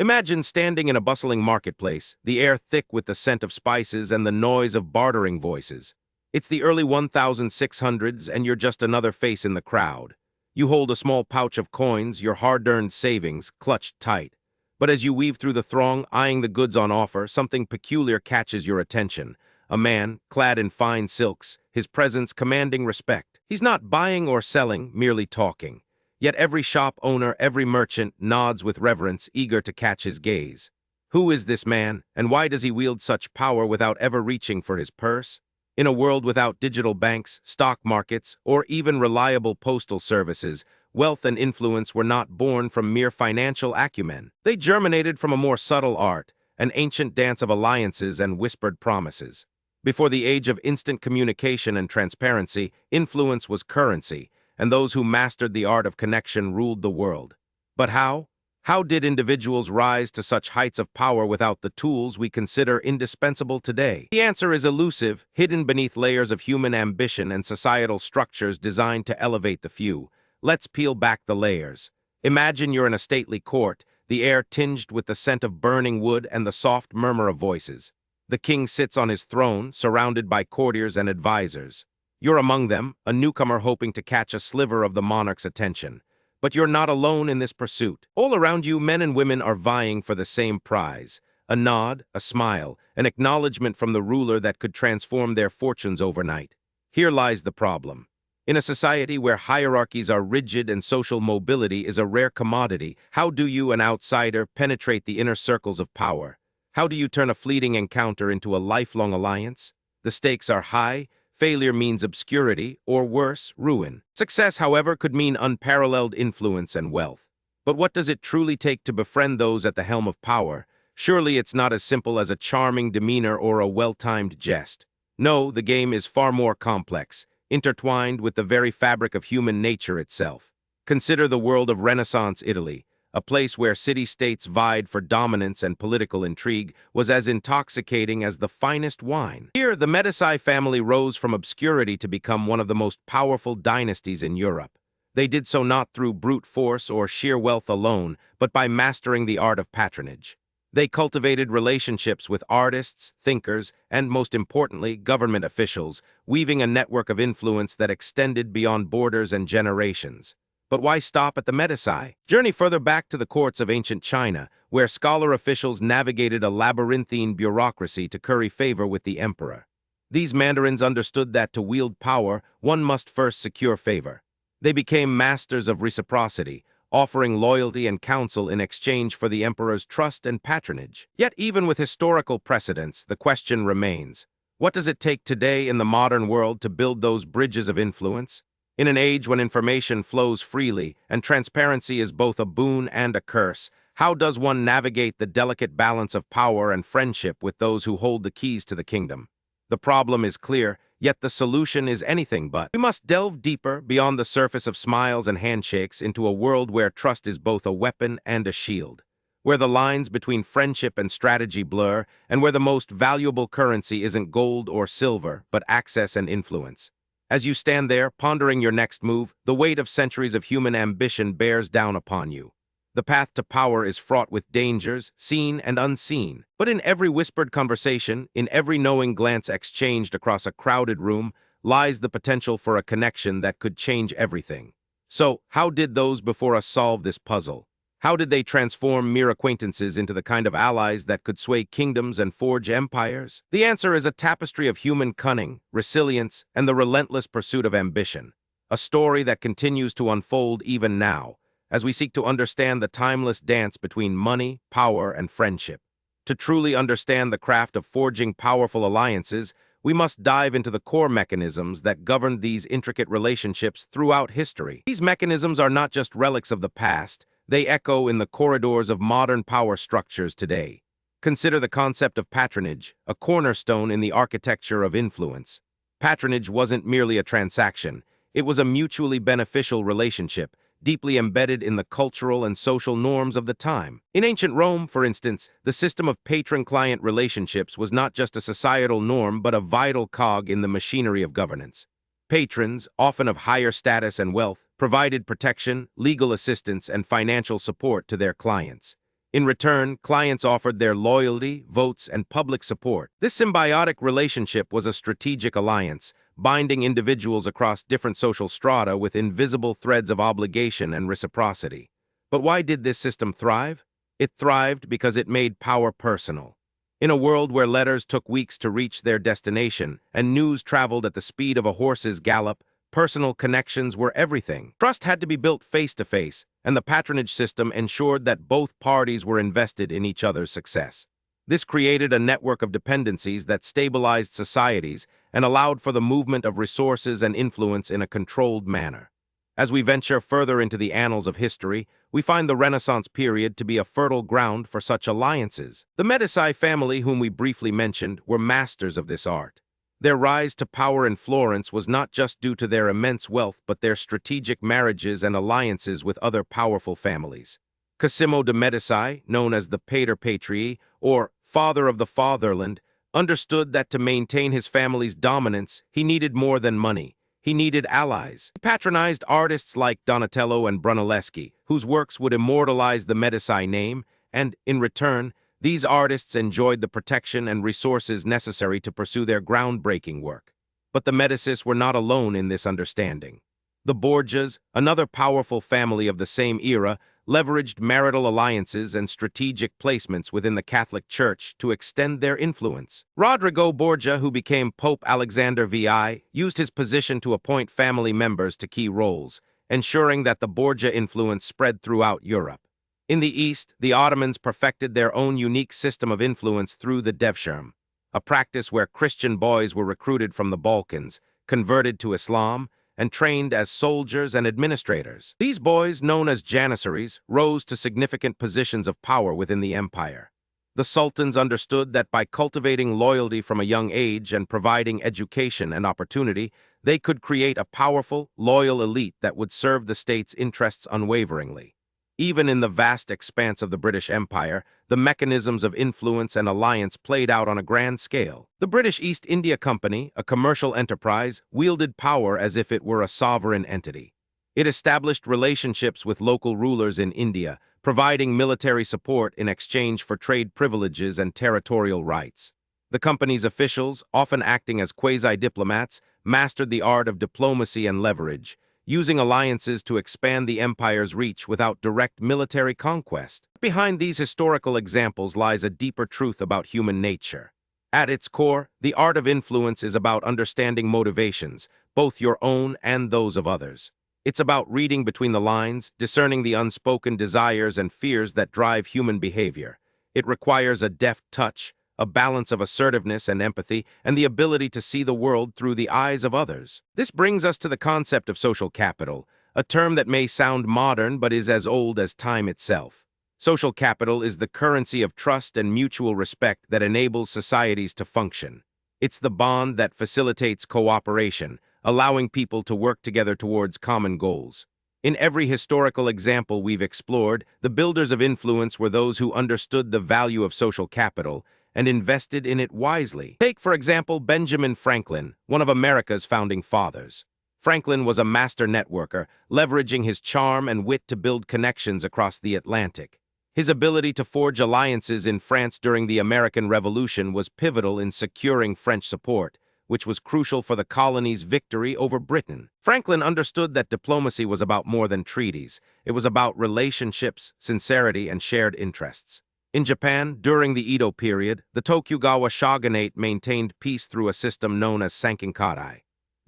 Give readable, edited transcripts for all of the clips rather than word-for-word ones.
Imagine standing in a bustling marketplace, the air thick with the scent of spices and the noise of bartering voices. It's the early 1600s and you're just another face in the crowd. You hold a small pouch of coins, your hard-earned savings, clutched tight. But as you weave through the throng, eyeing the goods on offer, something peculiar catches your attention. A man, clad in fine silks, his presence commanding respect. He's not buying or selling, merely talking. Yet every shop owner, every merchant nods with reverence, eager to catch his gaze. Who is this man, and why does he wield such power without ever reaching for his purse? In a world without digital banks, stock markets, or even reliable postal services, wealth and influence were not born from mere financial acumen. They germinated from a more subtle art, an ancient dance of alliances and whispered promises. Before the age of instant communication and transparency, influence was currency, and those who mastered the art of connection ruled the world. But how? How did individuals rise to such heights of power without the tools we consider indispensable today? The answer is elusive, hidden beneath layers of human ambition and societal structures designed to elevate the few. Let's peel back the layers. Imagine you're in a stately court, the air tinged with the scent of burning wood and the soft murmur of voices. The king sits on his throne, surrounded by courtiers and advisors. You're among them, a newcomer hoping to catch a sliver of the monarch's attention. But you're not alone in this pursuit. All around you, men and women are vying for the same prize. A nod, a smile, an acknowledgement from the ruler that could transform their fortunes overnight. Here lies the problem. In a society where hierarchies are rigid and social mobility is a rare commodity, how do you, an outsider, penetrate the inner circles of power? How do you turn a fleeting encounter into a lifelong alliance? The stakes are high. Failure means obscurity, or worse, ruin. Success, however, could mean unparalleled influence and wealth. But what does it truly take to befriend those at the helm of power? Surely it's not as simple as a charming demeanor or a well-timed jest. No, the game is far more complex, intertwined with the very fabric of human nature itself. Consider the world of Renaissance Italy. A place where city-states vied for dominance and political intrigue was as intoxicating as the finest wine. Here, the Medici family rose from obscurity to become one of the most powerful dynasties in Europe. They did so not through brute force or sheer wealth alone, but by mastering the art of patronage. They cultivated relationships with artists, thinkers, and most importantly, government officials, weaving a network of influence that extended beyond borders and generations. But why stop at the Medici? Journey further back to the courts of ancient China, where scholar officials navigated a labyrinthine bureaucracy to curry favor with the emperor. These mandarins understood that to wield power, one must first secure favor. They became masters of reciprocity, offering loyalty and counsel in exchange for the emperor's trust and patronage. Yet even with historical precedents, the question remains, what does it take today in the modern world to build those bridges of influence? In an age when information flows freely and transparency is both a boon and a curse, how does one navigate the delicate balance of power and friendship with those who hold the keys to the kingdom? The problem is clear, yet the solution is anything but. We must delve deeper beyond the surface of smiles and handshakes into a world where trust is both a weapon and a shield, where the lines between friendship and strategy blur, and where the most valuable currency isn't gold or silver, but access and influence. As you stand there, pondering your next move, the weight of centuries of human ambition bears down upon you. The path to power is fraught with dangers, seen and unseen. But in every whispered conversation, in every knowing glance exchanged across a crowded room, lies the potential for a connection that could change everything. So, how did those before us solve this puzzle? How did they transform mere acquaintances into the kind of allies that could sway kingdoms and forge empires? The answer is a tapestry of human cunning, resilience, and the relentless pursuit of ambition. A story that continues to unfold even now, as we seek to understand the timeless dance between money, power, and friendship. To truly understand the craft of forging powerful alliances, we must dive into the core mechanisms that govern these intricate relationships throughout history. These mechanisms are not just relics of the past, they echo in the corridors of modern power structures today. Consider the concept of patronage, a cornerstone in the architecture of influence. Patronage wasn't merely a transaction, it was a mutually beneficial relationship, deeply embedded in the cultural and social norms of the time. In ancient Rome, for instance, the system of patron-client relationships was not just a societal norm but a vital cog in the machinery of governance. Patrons, often of higher status and wealth, provided protection, legal assistance, and financial support to their clients. In return, clients offered their loyalty, votes, and public support. This symbiotic relationship was a strategic alliance, binding individuals across different social strata with invisible threads of obligation and reciprocity. But why did this system thrive? It thrived because it made power personal. In a world where letters took weeks to reach their destination and news traveled at the speed of a horse's gallop, personal connections were everything. Trust had to be built face-to-face, and the patronage system ensured that both parties were invested in each other's success. This created a network of dependencies that stabilized societies and allowed for the movement of resources and influence in a controlled manner. As we venture further into the annals of history, we find the Renaissance period to be a fertile ground for such alliances. The Medici family, whom we briefly mentioned, were masters of this art. Their rise to power in Florence was not just due to their immense wealth, but their strategic marriages and alliances with other powerful families. Cosimo de' Medici, known as the Pater Patrii, or Father of the Fatherland, understood that to maintain his family's dominance, he needed more than money. He needed allies. He patronized artists like Donatello and Brunelleschi, whose works would immortalize the Medici name, and, in return, these artists enjoyed the protection and resources necessary to pursue their groundbreaking work. But the Medicis were not alone in this understanding. The Borgias, another powerful family of the same era, leveraged marital alliances and strategic placements within the Catholic Church to extend their influence. Rodrigo Borgia, who became Pope Alexander VI, used his position to appoint family members to key roles, ensuring that the Borgia influence spread throughout Europe. In the East, the Ottomans perfected their own unique system of influence through the devshirme, a practice where Christian boys were recruited from the Balkans, converted to Islam, and trained as soldiers and administrators. These boys, known as janissaries, rose to significant positions of power within the empire. The sultans understood that by cultivating loyalty from a young age and providing education and opportunity, they could create a powerful, loyal elite that would serve the state's interests unwaveringly. Even in the vast expanse of the British Empire, the mechanisms of influence and alliance played out on a grand scale. The British East India Company, a commercial enterprise, wielded power as if it were a sovereign entity. It established relationships with local rulers in India, providing military support in exchange for trade privileges and territorial rights. The company's officials, often acting as quasi-diplomats, mastered the art of diplomacy and leverage, using alliances to expand the empire's reach without direct military conquest. Behind these historical examples lies a deeper truth about human nature. At its core, the art of influence is about understanding motivations, both your own and those of others. It's about reading between the lines, discerning the unspoken desires and fears that drive human behavior. It requires a deft touch, a balance of assertiveness and empathy, and the ability to see the world through the eyes of others. This brings us to the concept of social capital, a term that may sound modern but is as old as time itself. Social capital is the currency of trust and mutual respect that enables societies to function. It's the bond that facilitates cooperation, allowing people to work together towards common goals. In every historical example we've explored, the builders of influence were those who understood the value of social capital and invested in it wisely. Take, for example, Benjamin Franklin, one of America's founding fathers. Franklin was a master networker, leveraging his charm and wit to build connections across the Atlantic. His ability to forge alliances in France during the American Revolution was pivotal in securing French support, which was crucial for the colony's victory over Britain. Franklin understood that diplomacy was about more than treaties. It was about relationships, sincerity, and shared interests. In Japan, during the Edo period, the Tokugawa shogunate maintained peace through a system known as sankinkadai.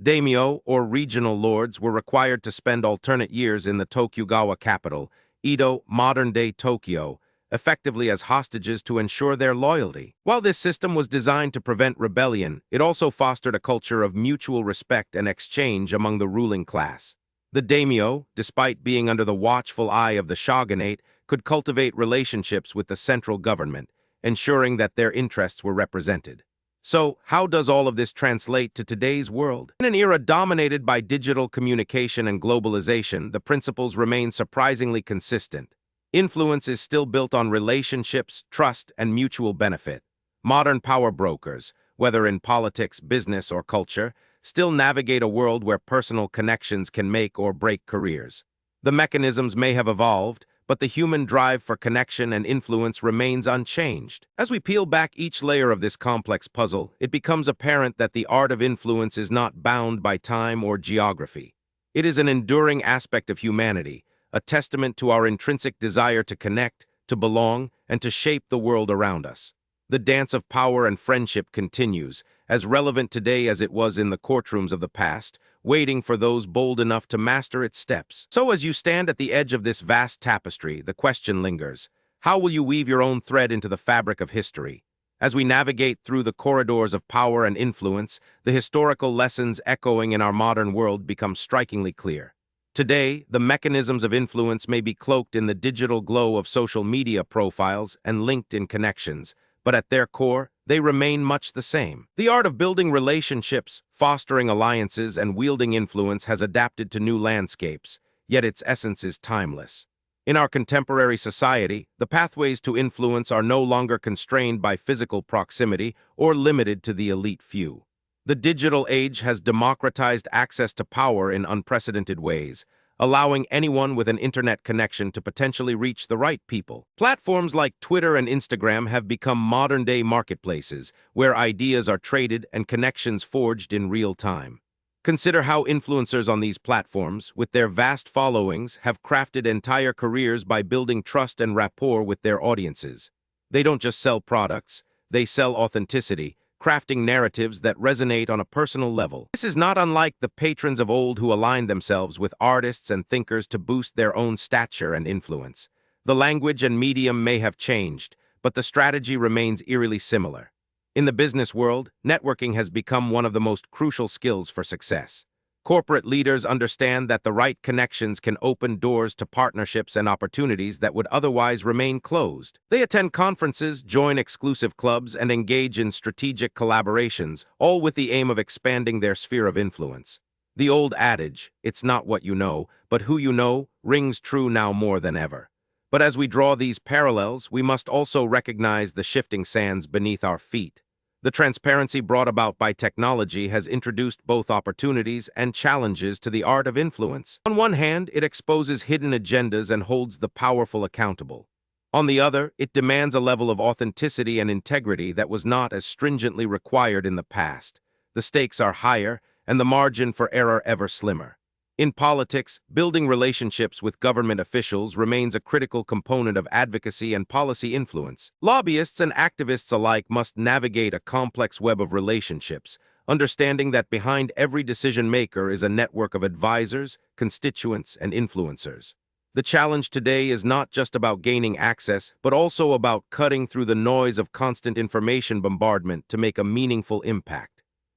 Daimyo, or regional lords, were required to spend alternate years in the Tokugawa capital, Edo, modern-day Tokyo, effectively as hostages to ensure their loyalty. While this system was designed to prevent rebellion, it also fostered a culture of mutual respect and exchange among the ruling class. The daimyo, despite being under the watchful eye of the shogunate, could cultivate relationships with the central government, ensuring that their interests were represented. So, how does all of this translate to today's world? In an era dominated by digital communication and globalization, the principles remain surprisingly consistent. Influence is still built on relationships, trust, and mutual benefit. Modern power brokers, whether in politics, business, or culture, still navigate a world where personal connections can make or break careers. The mechanisms may have evolved, but the human drive for connection and influence remains unchanged. As we peel back each layer of this complex puzzle, it becomes apparent that the art of influence is not bound by time or geography. It is an enduring aspect of humanity, a testament to our intrinsic desire to connect, to belong, and to shape the world around us. The dance of power and friendship continues, as relevant today as it was in the courtrooms of the past, waiting for those bold enough to master its steps. So as you stand at the edge of this vast tapestry, the question lingers: how will you weave your own thread into the fabric of history? As we navigate through the corridors of power and influence, the historical lessons echoing in our modern world become strikingly clear. Today, the mechanisms of influence may be cloaked in the digital glow of social media profiles and LinkedIn connections, but at their core, they remain much the same. The art of building relationships, fostering alliances, and wielding influence has adapted to new landscapes, yet its essence is timeless. In our contemporary society, the pathways to influence are no longer constrained by physical proximity or limited to the elite few. The digital age has democratized access to power in unprecedented ways, allowing anyone with an internet connection to potentially reach the right people. Platforms like Twitter and Instagram have become modern-day marketplaces, where ideas are traded and connections forged in real time. Consider how influencers on these platforms, with their vast followings, have crafted entire careers by building trust and rapport with their audiences. They don't just sell products, they sell authenticity, crafting narratives that resonate on a personal level. This is not unlike the patrons of old who aligned themselves with artists and thinkers to boost their own stature and influence. The language and medium may have changed, but the strategy remains eerily similar. In the business world, networking has become one of the most crucial skills for success. Corporate leaders understand that the right connections can open doors to partnerships and opportunities that would otherwise remain closed. They attend conferences, join exclusive clubs, and engage in strategic collaborations, all with the aim of expanding their sphere of influence. The old adage, "It's not what you know, but who you know," rings true now more than ever. But as we draw these parallels, we must also recognize the shifting sands beneath our feet. The transparency brought about by technology has introduced both opportunities and challenges to the art of influence. On one hand, it exposes hidden agendas and holds the powerful accountable. On the other, it demands a level of authenticity and integrity that was not as stringently required in the past. The stakes are higher, and the margin for error ever slimmer. In politics, building relationships with government officials remains a critical component of advocacy and policy influence. Lobbyists and activists alike must navigate a complex web of relationships, understanding that behind every decision-maker is a network of advisors, constituents, and influencers. The challenge today is not just about gaining access, but also about cutting through the noise of constant information bombardment to make a meaningful impact.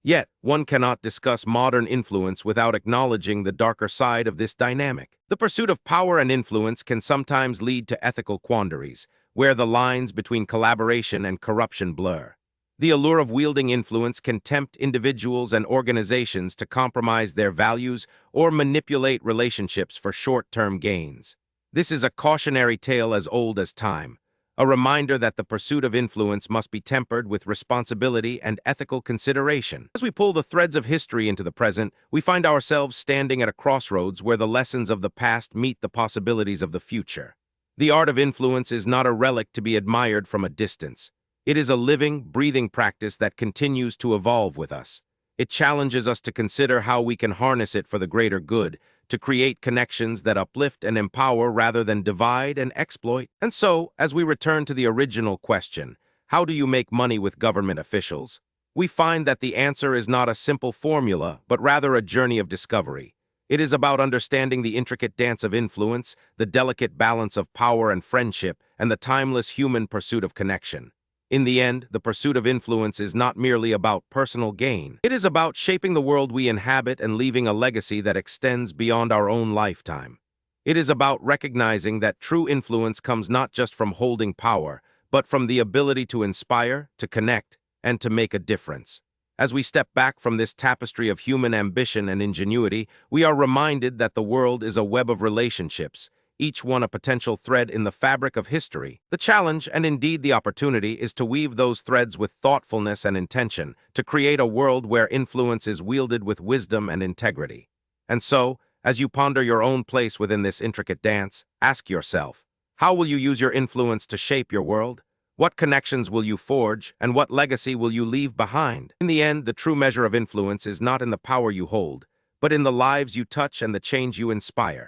Yet, one cannot discuss modern influence without acknowledging the darker side of this dynamic. The pursuit of power and influence can sometimes lead to ethical quandaries, where the lines between collaboration and corruption blur. The allure of wielding influence can tempt individuals and organizations to compromise their values or manipulate relationships for short-term gains. This is a cautionary tale as old as time, a reminder that the pursuit of influence must be tempered with responsibility and ethical consideration. As we pull the threads of history into the present, we find ourselves standing at a crossroads where the lessons of the past meet the possibilities of the future. The art of influence is not a relic to be admired from a distance. It is a living, breathing practice that continues to evolve with us. It challenges us to consider how we can harness it for the greater good, to create connections that uplift and empower rather than divide and exploit. And so, as we return to the original question, how do you make money with government officials? We find that the answer is not a simple formula, but rather a journey of discovery. It is about understanding the intricate dance of influence, the delicate balance of power and friendship, and the timeless human pursuit of connection. In the end, the pursuit of influence is not merely about personal gain. It is about shaping the world we inhabit and leaving a legacy that extends beyond our own lifetime. It is about recognizing that true influence comes not just from holding power, but from the ability to inspire, to connect, and to make a difference. As we step back from this tapestry of human ambition and ingenuity, we are reminded that the world is a web of relationships, each one a potential thread in the fabric of history. The challenge, and indeed the opportunity, is to weave those threads with thoughtfulness and intention, to create a world where influence is wielded with wisdom and integrity. And so, as you ponder your own place within this intricate dance, ask yourself, How will you use your influence to shape your world? What connections will you forge, and what legacy will you leave behind? In the end, the true measure of influence is not in the power you hold, but in the lives you touch and the change you inspire.